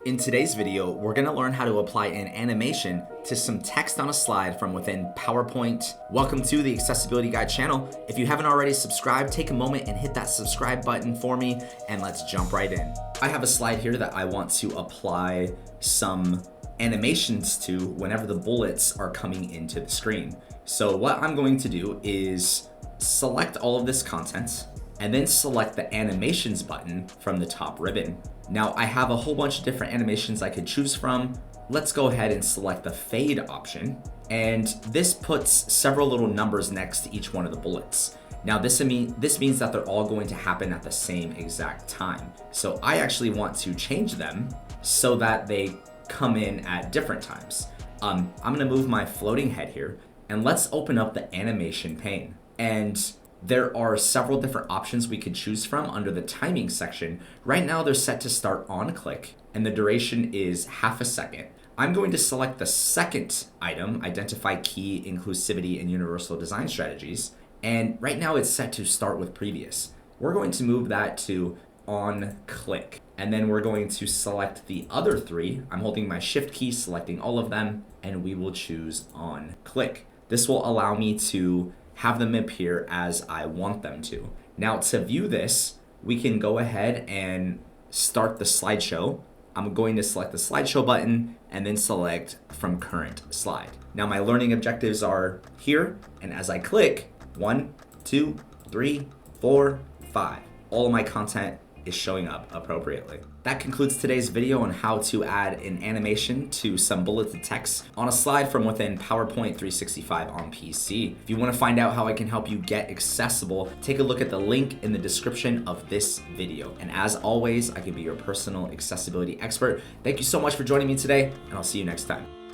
In today's video, we're going to learn how to apply an animation to some text on a slide from within PowerPoint. Welcome to the Accessibility Guide channel. If you haven't already subscribed, take a moment and hit that subscribe button for me, and let's jump right in. I have a slide here that I want to apply some animations to whenever the bullets are coming into the screen. So what I'm going to do is select all of this content and then select the animations button from the top ribbon. Now I have a whole bunch of different animations I could choose from. Let's go ahead and select the fade option. And this puts several little numbers next to each one of the bullets. Now this means that they're all going to happen at the same exact time. So I actually want to change them so that they come in at different times. I'm gonna move my floating head here and let's open up the animation pane. And there are several different options we could choose from under the timing section. Right now they're set to start on click and the duration is half a second. I'm going to select the second item, identify key, inclusivity, and universal design strategies. And right now it's set to start with previous. We're going to move that to on click. And then we're going to select the other three. I'm holding my shift key, selecting all of them, and we will choose on click. This will allow me to have them appear as I want them to. Now to view this, we can go ahead and start the slideshow. I'm going to select the slideshow button and then select from current slide. Now my learning objectives are here, and as I click, 1, 2, 3, 4, 5, all of my content is showing up appropriately. That concludes today's video on how to add an animation to some bulleted text on a slide from within PowerPoint 365 on PC. If you want to find out how I can help you get accessible, take a look at the link in the description of this video. And as always, I can be your personal accessibility expert. Thank you so much for joining me today, and I'll see you next time.